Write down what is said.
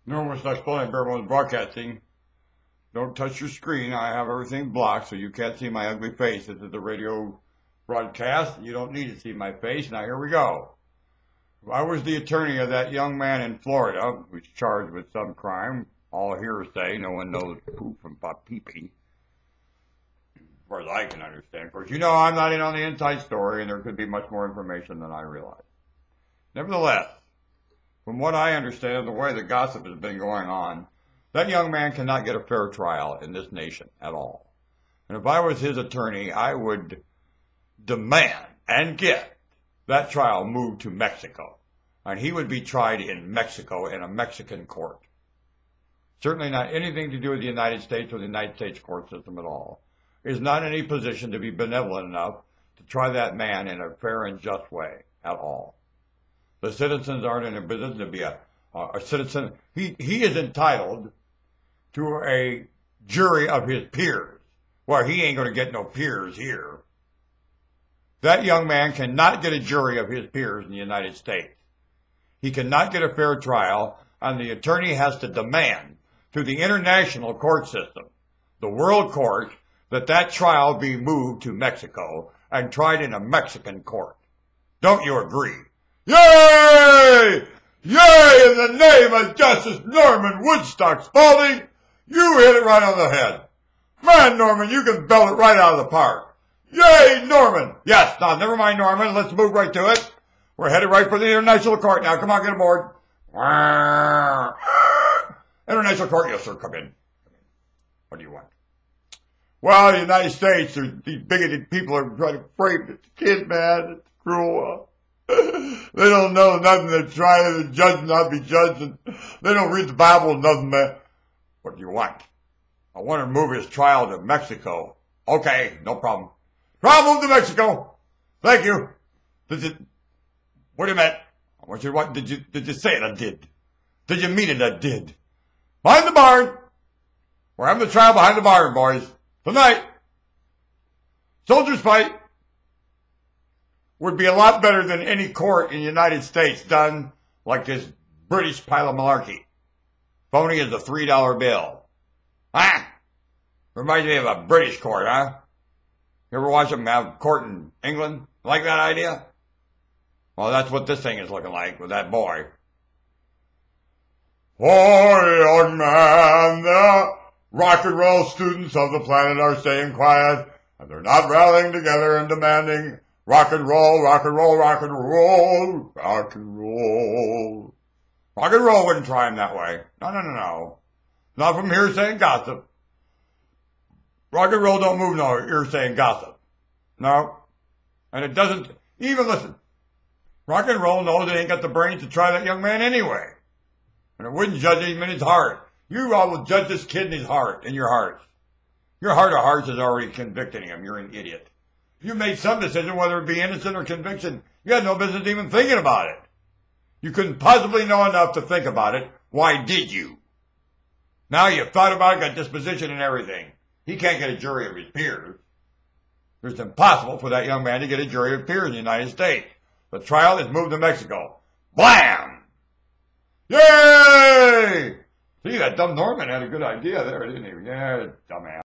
Normal stuff spelling Barebones Broadcasting. Don't touch your screen. I have everything blocked so you can't see my ugly face. This is a radio broadcast. You don't need to see my face. Now here we go. I was the attorney of that young man in Florida who's charged with some crime. All hearsay. No one knows poop from pee-pee. As far as I can understand. Of course, you know I'm not in on the inside story, and there could be much more information than I realize. Nevertheless, from what I understand, the way the gossip has been going on, that young man cannot get a fair trial in this nation at all. And if I was his attorney, I would demand and get that trial moved to Mexico. And he would be tried in Mexico in a Mexican court. Certainly not anything to do with the United States or the United States court system at all. Is not in any position to be benevolent enough to try that man in a fair and just way at all. The citizens aren't in a position to be a citizen. He is entitled to a jury of his peers. Well, he ain't going to get no peers here. That young man cannot get a jury of his peers in the United States. He cannot get a fair trial, and the attorney has to demand to the international court system, the world court, that trial be moved to Mexico and tried in a Mexican court. Don't you agree? Yay! Yay! In the name of Justice Norman Woodstock Spaulding, you hit it right on the head. Man, Norman, you can belt it right out of the park. Yay, Norman! Yes, now, never mind, Norman. Let's move right to it. We're headed right for the international court now. Come on, get aboard. International court, yes, sir, come in. What do you want? Well, the United States, these bigoted people are trying to frame this kid, man. It's cruel. They don't know nothing. They're trying to judge and not be judged. And they don't read the Bible or nothing, man. What do you want? I want to move his trial to Mexico. Okay, no problem. Trial moved to Mexico. Thank you. What do you mean? What did you say it? I did. Did you mean it? I did. Behind the barn. We're having the trial behind the barn, boys. Tonight. Soldiers fight. Would be a lot better than any court in the United States done like this British pile of malarkey. Phony as a $3 bill. Huh? Reminds me of a British court, huh? You ever watch them have court in England? Like that idea? Well, that's what this thing is looking like with that boy. Oh, young man, the rock and roll students of the planet are staying quiet, and they're not rallying together and demanding rock and roll, rock and roll, rock and roll, rock and roll. Rock and roll wouldn't try him that way. No. Not from hearsay and gossip. Rock and roll don't move no hearsay and gossip. No. And it doesn't, even listen, rock and roll knows it ain't got the brains to try that young man anyway. And it wouldn't judge him in his heart. You all will judge this kid in his heart, in your heart. Your heart of hearts is already convicting him. You're an idiot. You made some decision, whether it be innocent or conviction. You had no business even thinking about it. You couldn't possibly know enough to think about it. Why did you? Now you've thought about it, got disposition and everything. He can't get a jury of his peers. It's impossible for that young man to get a jury of peers in the United States. The trial is moved to Mexico. Blam! Yay! See, that dumb Norman had a good idea there, didn't he? Yeah, dumbass.